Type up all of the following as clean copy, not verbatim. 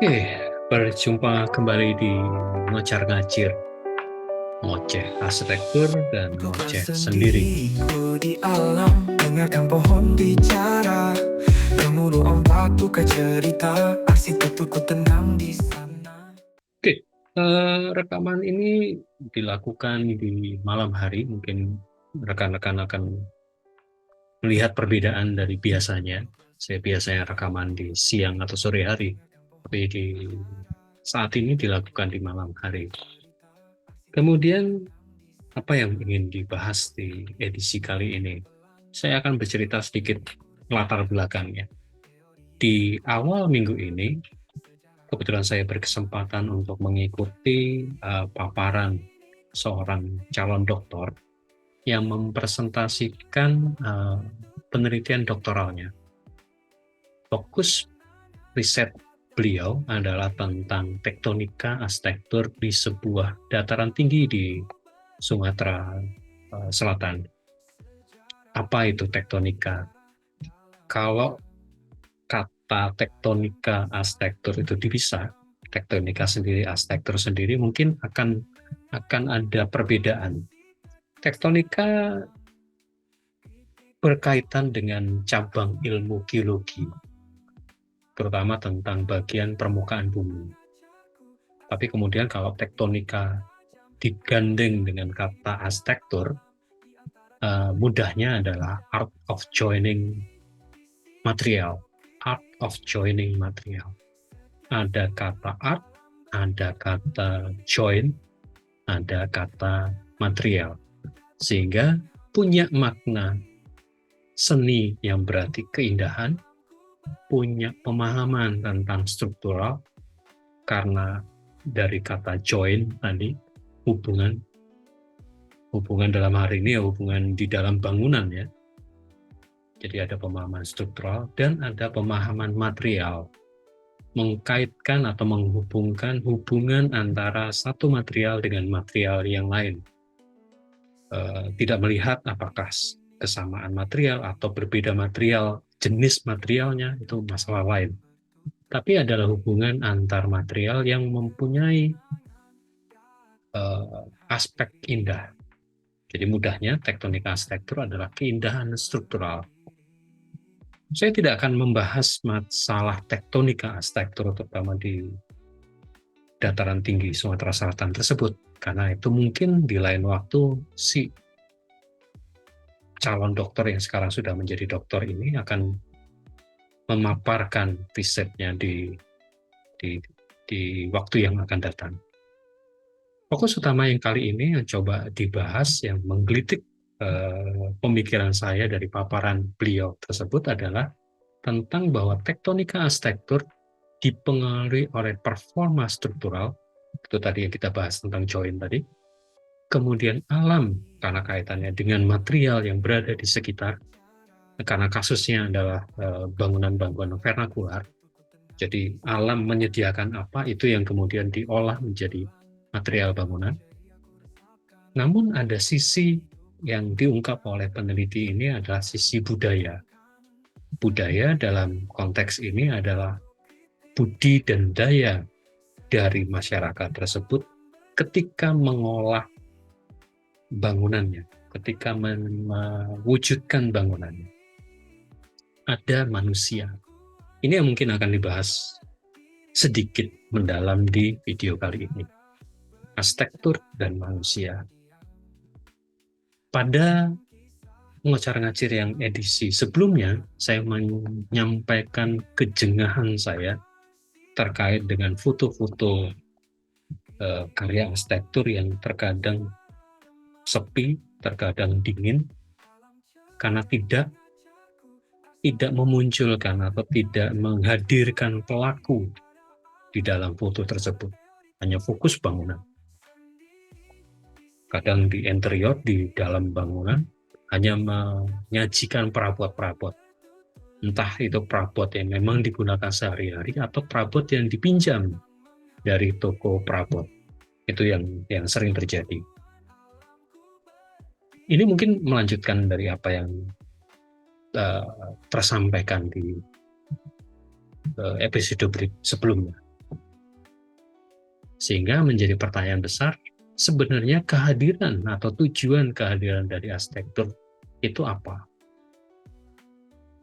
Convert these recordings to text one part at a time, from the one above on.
Oke, berjumpa kembali di Ngocar Ngacir, ngoceh arsitektur dan Ku ngoceh sendiri. bersendiriku di alam, dengarkan pohon bicara, gemuruh ombak buka cerita, arsitekturku tenang di sana. Oke, rekaman ini dilakukan di malam hari. Mungkin rekan-rekan akan melihat perbedaan dari biasanya. Saya biasanya rekaman di siang atau sore hari, tapi di saat ini dilakukan di malam hari. Kemudian apa yang ingin dibahas di edisi kali ini? Saya akan bercerita sedikit latar belakangnya. Di awal minggu ini, kebetulan saya berkesempatan untuk mengikuti paparan seorang calon doktor yang mempresentasikan penelitian doktoralnya. Fokus riset beliau adalah tentang tektonika arsitektur di sebuah dataran tinggi di Sumatera Selatan. Apa itu tektonika? Kalau kata tektonika arsitektur itu dipisah, tektonika sendiri, arsitektur sendiri, mungkin akan ada perbedaan. Tektonika berkaitan dengan cabang ilmu geologi, terutama tentang bagian permukaan bumi. Tapi kemudian kalau tektonika digandeng dengan kata arsitektur, mudahnya adalah art of joining material. Art of joining material. Ada kata art, ada kata join, ada kata material. Sehingga punya makna seni yang berarti keindahan, punya pemahaman tentang struktural, karena dari kata join tadi, hubungan dalam hari ini ya hubungan di dalam bangunan ya. Jadi ada pemahaman struktural dan ada pemahaman material, mengkaitkan atau menghubungkan hubungan antara satu material dengan material yang lain. Tidak melihat apakah kesamaan material atau berbeda material, jenis materialnya itu masalah lain. Tapi adalah hubungan antar material yang mempunyai aspek indah. Jadi mudahnya tektonika arsitektur adalah keindahan struktural. Saya tidak akan membahas masalah tektonika arsitektur terutama di dataran tinggi Sumatera Selatan tersebut, karena itu mungkin di lain waktu si calon dokter yang sekarang sudah menjadi dokter ini akan memaparkan risetnya di waktu yang akan datang. Fokus utama yang kali ini yang coba dibahas, yang menggelitik pemikiran saya dari paparan beliau tersebut adalah tentang bahwa tektonika arsitektur dipengaruhi oleh performa struktural, itu tadi yang kita bahas tentang join tadi, kemudian alam karena kaitannya dengan material yang berada di sekitar, karena kasusnya adalah bangunan-bangunan vernakular, jadi alam menyediakan apa, itu yang kemudian diolah menjadi material bangunan. Namun ada sisi yang diungkap oleh peneliti ini adalah sisi budaya. Budaya dalam konteks ini adalah budi dan daya dari masyarakat tersebut ketika mengolah bangunannya, ketika mewujudkan bangunannya. Ada manusia. Ini yang mungkin akan dibahas sedikit mendalam di video kali ini. Arsitektur dan manusia. Pada Ngocar Ngacir yang edisi sebelumnya, saya menyampaikan kejengahan saya terkait dengan foto-foto karya arsitektur yang terkadang sepi, terkadang dingin, karena tidak memunculkan atau tidak menghadirkan pelaku di dalam foto tersebut. Hanya fokus bangunan. Kadang di interior, di dalam bangunan, hanya menyajikan perabot-perabot. Entah itu perabot yang memang digunakan sehari-hari atau perabot yang dipinjam dari toko perabot. Itu yang sering terjadi. Ini mungkin melanjutkan dari apa yang tersampaikan di episode sebelumnya. Sehingga menjadi pertanyaan besar, sebenarnya kehadiran atau tujuan kehadiran dari arsitektur itu apa?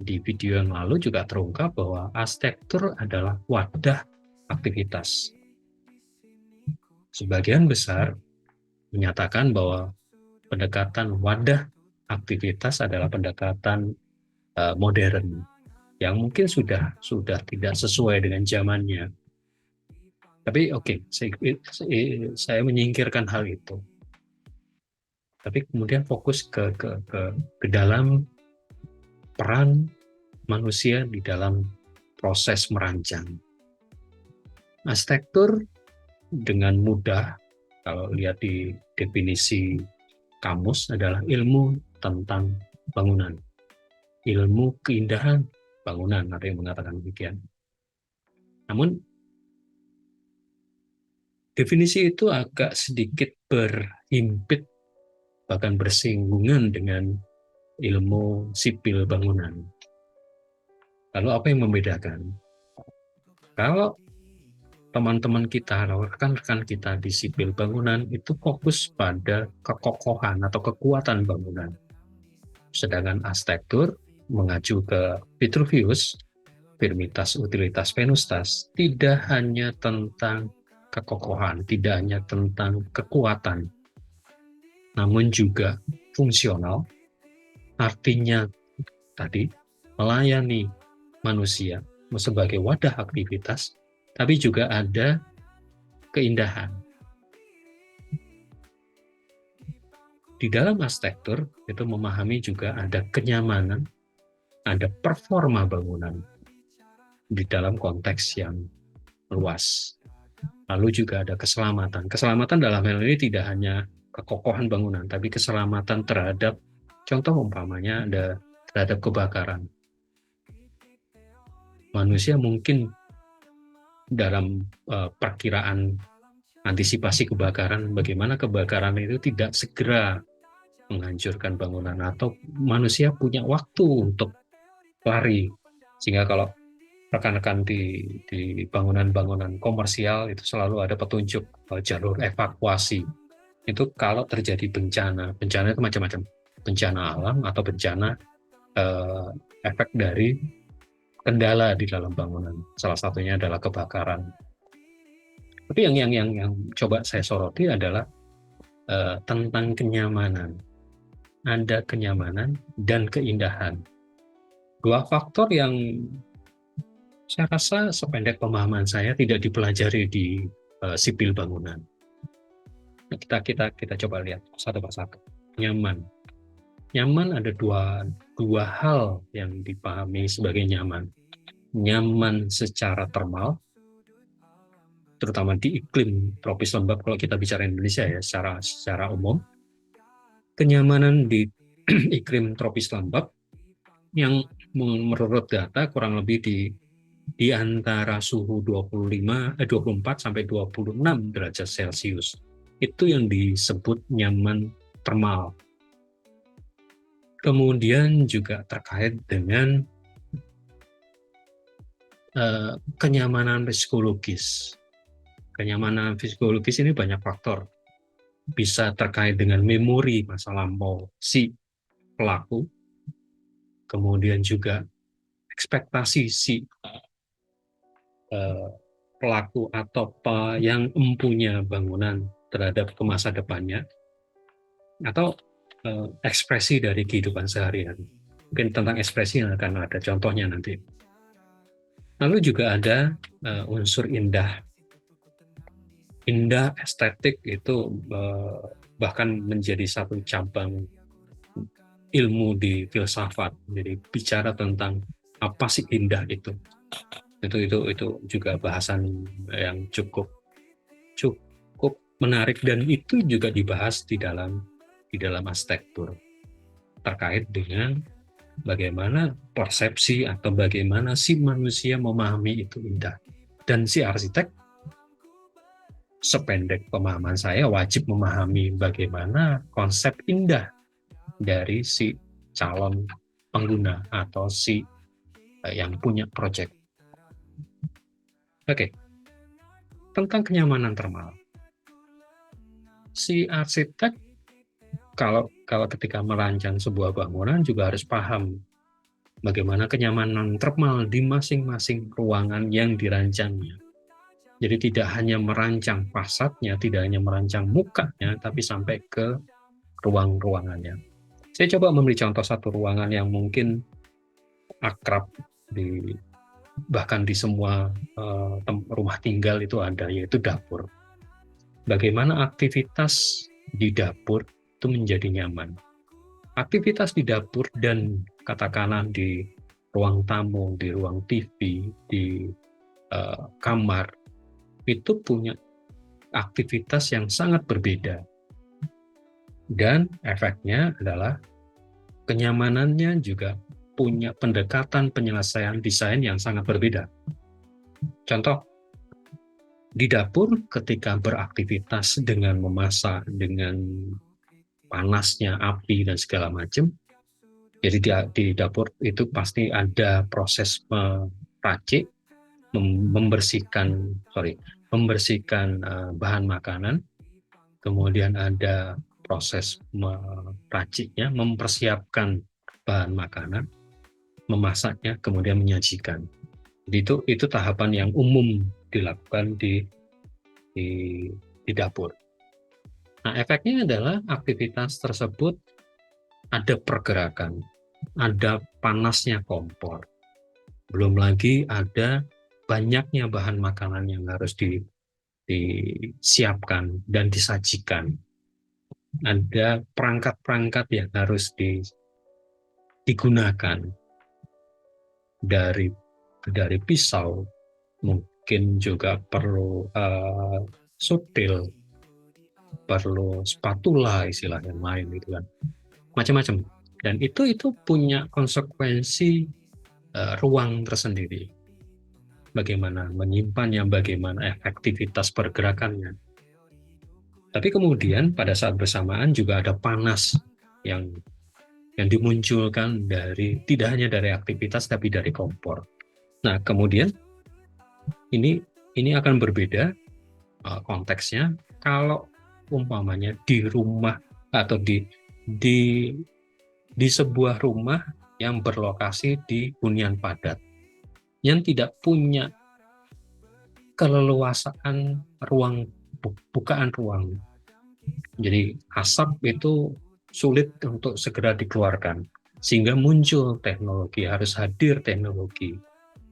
Di video yang lalu juga terungkap bahwa arsitektur adalah wadah aktivitas. Sebagian besar menyatakan bahwa pendekatan wadah aktivitas adalah pendekatan modern yang mungkin sudah tidak sesuai dengan zamannya. Tapi oke, saya menyingkirkan hal itu. Tapi kemudian fokus ke dalam peran manusia di dalam proses merancang. Arsitektur dengan mudah, kalau lihat di definisi kamus, adalah ilmu tentang bangunan. Ilmu keindahan bangunan, ada yang mengatakan demikian. Namun, definisi itu agak sedikit berhimpit, bahkan bersinggungan dengan ilmu sipil bangunan. Lalu apa yang membedakan? Kalau teman-teman kita, rekan-rekan kita di sipil bangunan itu fokus pada kekokohan atau kekuatan bangunan. Sedangkan arsitektur mengacu ke Vitruvius, Firmitas Utilitas Venustas, tidak hanya tentang kekokohan, tidak hanya tentang kekuatan, namun juga fungsional, artinya tadi melayani manusia sebagai wadah aktivitas, tapi juga ada keindahan. Di dalam arsitektur itu memahami juga ada kenyamanan, ada performa bangunan di dalam konteks yang luas. Lalu juga ada keselamatan. Keselamatan dalam hal ini tidak hanya kekokohan bangunan, tapi keselamatan terhadap, contoh umpamanya ada terhadap kebakaran. Manusia mungkin dalam perkiraan antisipasi kebakaran, bagaimana kebakaran itu tidak segera menghancurkan bangunan, atau manusia punya waktu untuk lari. Sehingga kalau rekan-rekan di bangunan-bangunan komersial itu selalu ada petunjuk jalur evakuasi. Itu kalau terjadi bencana itu macam-macam. Bencana alam atau bencana efek dari kendala di dalam bangunan. Salah satunya adalah kebakaran. Tapi yang coba saya soroti adalah tentang kenyamanan. Ada kenyamanan dan keindahan. Dua faktor yang saya rasa sependek pemahaman saya tidak dipelajari di sipil bangunan. Kita coba lihat satu persatu. Nyaman ada dua hal yang dipahami sebagai nyaman. Nyaman secara termal, terutama di iklim tropis lembab kalau kita bicara Indonesia ya secara umum. Kenyamanan di iklim tropis lembab yang menurut data kurang lebih di antara suhu 24 sampai 26 derajat Celcius. Itu yang disebut nyaman termal. Kemudian juga terkait dengan kenyamanan psikologis. Kenyamanan psikologis ini banyak faktor. Bisa terkait dengan memori masa lampau si pelaku, kemudian juga ekspektasi si pelaku atau yang empunya bangunan terhadap ke masa depannya, atau ekspresi dari kehidupan sehari-hari. Mungkin tentang ekspresi yang akan ada contohnya nanti. Lalu juga ada unsur indah. Indah estetik itu bahkan menjadi satu cabang ilmu di filsafat. Jadi bicara tentang apa sih indah itu. Itu juga bahasan yang cukup menarik, dan itu juga dibahas di dalam arsitektur terkait dengan bagaimana persepsi atau bagaimana si manusia memahami itu indah. Dan si arsitek, sependek pemahaman saya, wajib memahami bagaimana konsep indah dari si calon pengguna atau si yang punya proyek. Oke. tentang kenyamanan termal. Si arsitek kalau ketika merancang sebuah bangunan juga harus paham bagaimana kenyamanan termal di masing-masing ruangan yang dirancangnya. Jadi tidak hanya merancang fasadnya, tidak hanya merancang mukanya, tapi sampai ke ruang-ruangannya. Saya coba memberi contoh satu ruangan yang mungkin akrab bahkan di semua rumah tinggal itu ada, yaitu dapur. Bagaimana aktivitas di dapur itu menjadi nyaman. Aktivitas di dapur dan katakanlah di ruang tamu, di ruang TV, di kamar, itu punya aktivitas yang sangat berbeda. Dan efeknya adalah kenyamanannya juga punya pendekatan penyelesaian desain yang sangat berbeda. Contoh, di dapur ketika beraktivitas dengan memasak, dengan panasnya api dan segala macam, jadi di dapur itu pasti ada proses meracik, membersihkan bahan makanan, kemudian ada proses meraciknya, mempersiapkan bahan makanan, memasaknya, kemudian menyajikan. Jadi itu tahapan yang umum dilakukan di dapur. Nah, efeknya adalah aktivitas tersebut ada pergerakan, ada panasnya kompor, belum lagi ada banyaknya bahan makanan yang harus disiapkan dan disajikan. Ada perangkat-perangkat yang harus digunakan, dari pisau, mungkin juga perlu sutil, perlu spatula, istilah yang lain gitu kan, macam-macam. Dan itu punya konsekuensi ruang tersendiri. Bagaimana menyimpannya, bagaimana efektivitas pergerakannya. Tapi kemudian pada saat bersamaan juga ada panas yang dimunculkan tidak hanya dari aktivitas tapi dari kompor. Nah, kemudian ini akan berbeda konteksnya kalau umpamanya di rumah atau di sebuah rumah yang berlokasi di hunian padat, yang tidak punya keleluasaan bukaan ruang. Jadi asap itu sulit untuk segera dikeluarkan, sehingga muncul teknologi, harus hadir teknologi.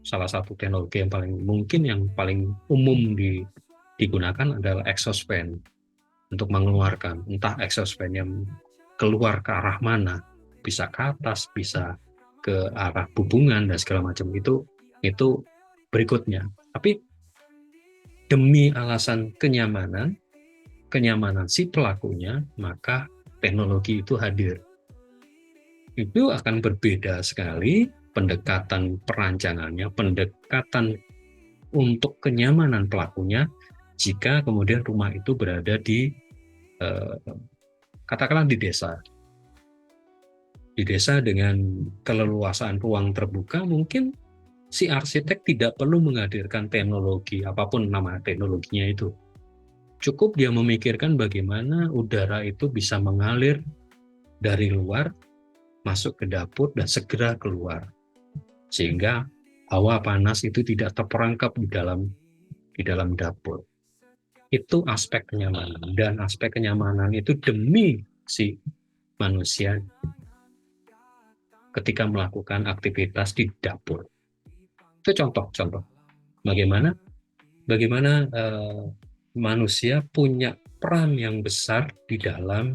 Salah satu teknologi yang paling umum digunakan adalah exhaust fan untuk mengeluarkan, entah exhaust fan yang keluar ke arah mana, bisa ke atas, bisa ke arah hubungan dan segala macam, itu berikutnya. Tapi demi alasan kenyamanan si pelakunya, maka teknologi itu hadir. Itu akan berbeda sekali pendekatan perancangannya, pendekatan untuk kenyamanan pelakunya, jika kemudian rumah itu berada di katakanlah di desa. Di desa dengan keleluasaan ruang terbuka, mungkin si arsitek tidak perlu menghadirkan teknologi, apapun nama teknologinya itu. Cukup dia memikirkan bagaimana udara itu bisa mengalir dari luar, masuk ke dapur, dan segera keluar. Sehingga hawa panas itu tidak terperangkap di dalam dapur. Itu aspek kenyamanan. Dan aspek kenyamanan itu demi si manusia ketika melakukan aktivitas di dapur. Itu contoh-contoh bagaimana manusia punya peran yang besar di dalam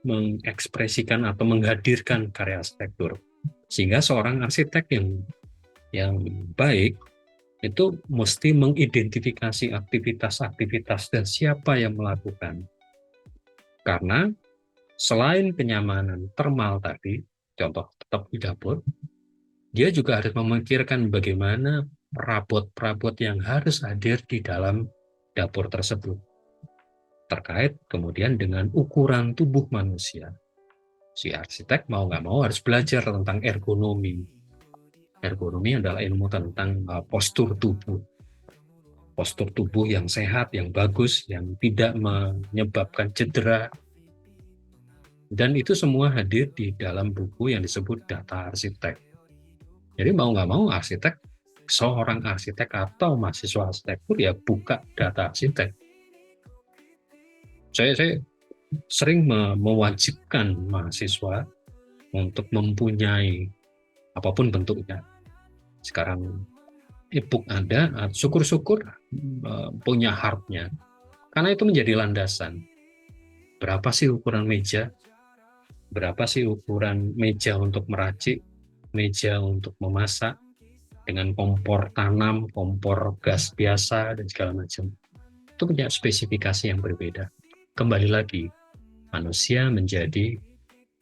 mengekspresikan atau menghadirkan karya arsitektur. Sehingga seorang arsitek yang baik itu mesti mengidentifikasi aktivitas-aktivitas dan siapa yang melakukan. Karena selain kenyamanan termal tadi, contoh tetap di dapur, dia juga harus memikirkan bagaimana perabot-perabot yang harus hadir di dalam dapur tersebut. Terkait kemudian dengan ukuran tubuh manusia. Si arsitek mau nggak mau harus belajar tentang ergonomi. Ergonomi adalah ilmu tentang postur tubuh. postur tubuh yang sehat, yang bagus, yang tidak menyebabkan cedera. Dan itu semua hadir di dalam buku yang disebut Data Arsitek. Jadi mau nggak mau seorang arsitek atau mahasiswa arsitektur ya buka Data Arsitek. Saya sering mewajibkan mahasiswa untuk mempunyai apapun bentuknya. Sekarang e-book ada, syukur-syukur punya hardnya. Karena itu menjadi landasan. Berapa sih ukuran meja? Berapa sih ukuran meja untuk meracik, meja untuk memasak, dengan kompor tanam, kompor gas biasa, dan segala macam. Itu punya spesifikasi yang berbeda. Kembali lagi, manusia menjadi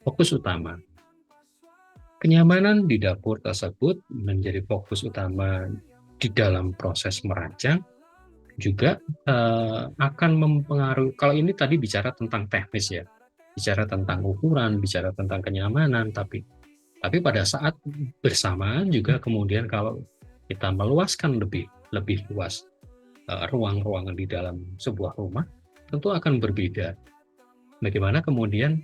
fokus utama. Kenyamanan di dapur tersebut menjadi fokus utama di dalam proses merancang, juga akan mempengaruhi. Kalau ini tadi bicara tentang teknis ya, bicara tentang ukuran, bicara tentang kenyamanan, tapi pada saat bersamaan juga kemudian kalau kita meluaskan lebih luas ruang-ruangan di dalam sebuah rumah, tentu akan berbeda. Bagaimana kemudian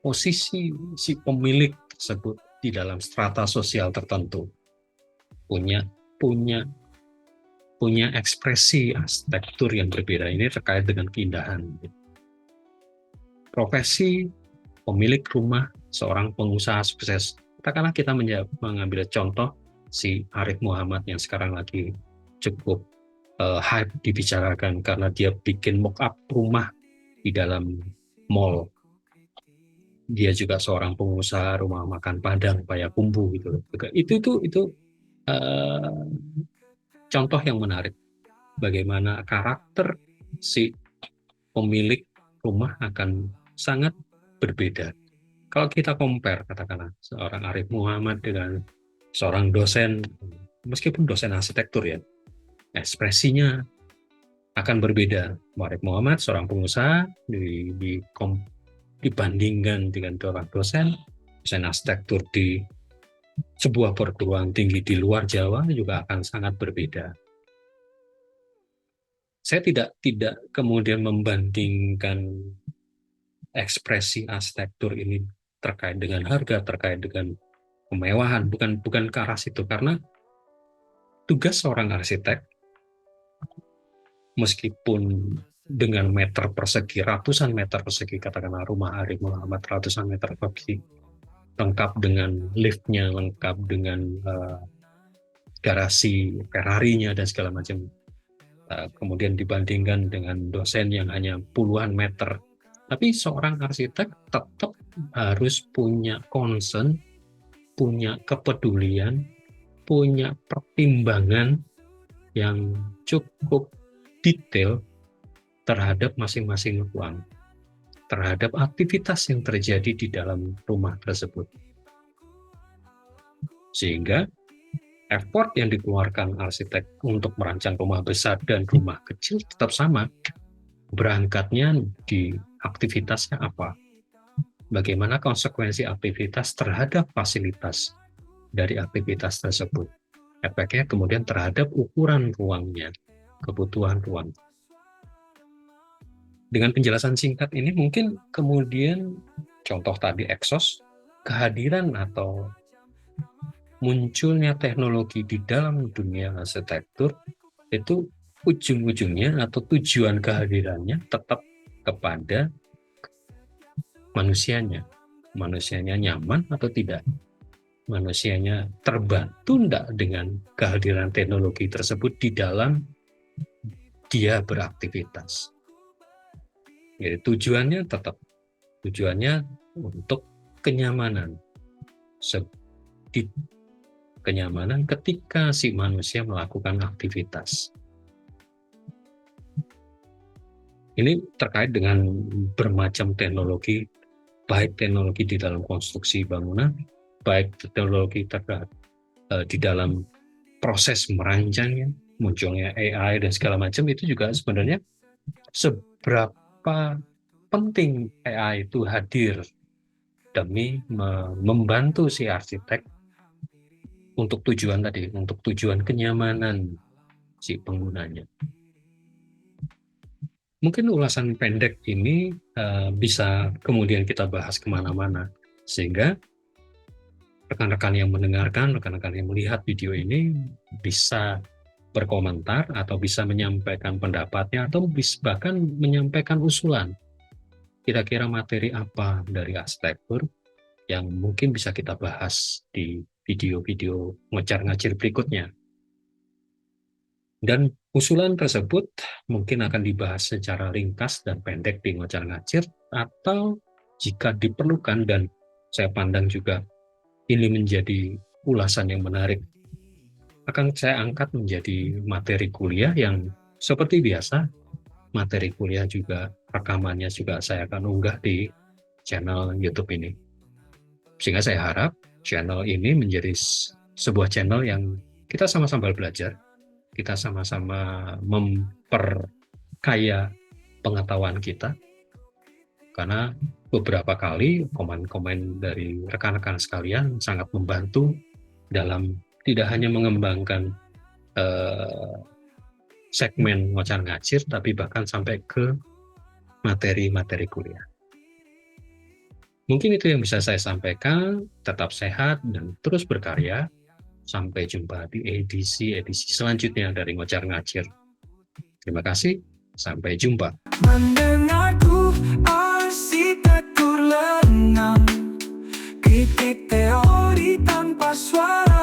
posisi si pemilik tersebut di dalam strata sosial tertentu punya ekspresi arsitektur yang berbeda. Ini terkait dengan keindahan. Profesi pemilik rumah, seorang pengusaha sukses. Katakanlah kita mengambil contoh si Arif Muhammad yang sekarang lagi cukup hype dibicarakan karena dia bikin mock-up rumah di dalam mall. Dia juga seorang pengusaha rumah makan Padang, Payakumbuh gitu. Itu contoh yang menarik. Bagaimana karakter si pemilik rumah akan sangat berbeda. Kalau kita compare, katakanlah seorang Arif Muhammad dengan seorang dosen, meskipun dosen arsitektur ya, ekspresinya akan berbeda. Arif Muhammad seorang pengusaha dibandingkan dengan seorang dosen arsitektur di sebuah perguruan tinggi di luar Jawa juga akan sangat berbeda. Saya tidak kemudian membandingkan ekspresi arsitektur ini terkait dengan harga, terkait dengan kemewahan, bukan ke arah situ, karena tugas seorang arsitek meskipun dengan meter persegi, ratusan meter persegi, katakanlah rumah Arif Muhammad ratusan meter persegi, lengkap dengan liftnya, lengkap dengan garasi Ferrari-nya dan segala macam. Kemudian dibandingkan dengan dosen yang hanya puluhan meter. Tapi seorang arsitek tetap harus punya concern, punya kepedulian, punya pertimbangan yang cukup detail terhadap masing-masing ruang, terhadap aktivitas yang terjadi di dalam rumah tersebut. Sehingga effort yang dikeluarkan arsitek untuk merancang rumah besar dan rumah kecil tetap sama. Berangkatnya di aktivitasnya apa? Bagaimana konsekuensi aktivitas terhadap fasilitas dari aktivitas tersebut? Efeknya kemudian terhadap ukuran ruangnya, kebutuhan ruang. Dengan penjelasan singkat ini mungkin kemudian contoh tadi exhaust, kehadiran atau munculnya teknologi di dalam dunia arsitektur itu ujung-ujungnya atau tujuan kehadirannya tetap kepada manusianya. Manusianya nyaman atau tidak? Manusianya terbantu tidak dengan kehadiran teknologi tersebut di dalam dia beraktivitas. Jadi tujuannya untuk kenyamanan. Kenyamanan ketika si manusia melakukan aktivitas. Ini terkait dengan bermacam teknologi, baik teknologi di dalam konstruksi bangunan, baik teknologi di dalam proses merancangnya, munculnya AI dan segala macam. Itu juga sebenarnya seberapa penting AI itu hadir demi membantu si arsitek untuk tujuan tadi, untuk tujuan kenyamanan si penggunanya. Mungkin ulasan pendek ini bisa kemudian kita bahas kemana-mana, sehingga rekan-rekan yang mendengarkan, rekan-rekan yang melihat video ini bisa berkomentar atau bisa menyampaikan pendapatnya atau bahkan menyampaikan usulan. Kira-kira materi apa dari arsitektur yang mungkin bisa kita bahas di video-video ngocar-ngacir berikutnya. Dan usulan tersebut mungkin akan dibahas secara ringkas dan pendek di ngocar-ngacir, atau jika diperlukan dan saya pandang juga ini menjadi ulasan yang menarik, akan saya angkat menjadi materi kuliah yang seperti biasa. Materi kuliah juga, rekamannya juga saya akan unggah di channel YouTube ini. Sehingga saya harap channel ini menjadi sebuah channel yang kita sama-sama belajar, kita sama-sama memperkaya pengetahuan kita, karena beberapa kali komen-komen dari rekan-rekan sekalian sangat membantu dalam tidak hanya mengembangkan segmen ngocar-ngacir, tapi bahkan sampai ke materi-materi kuliah. Mungkin itu yang bisa saya sampaikan. Tetap sehat dan terus berkarya. Sampai jumpa di edisi-edisi selanjutnya dari Ngocar-Ngacir. Terima kasih, sampai jumpa. Mendengarku arsitektur lengang, kritik teori tanpa suara.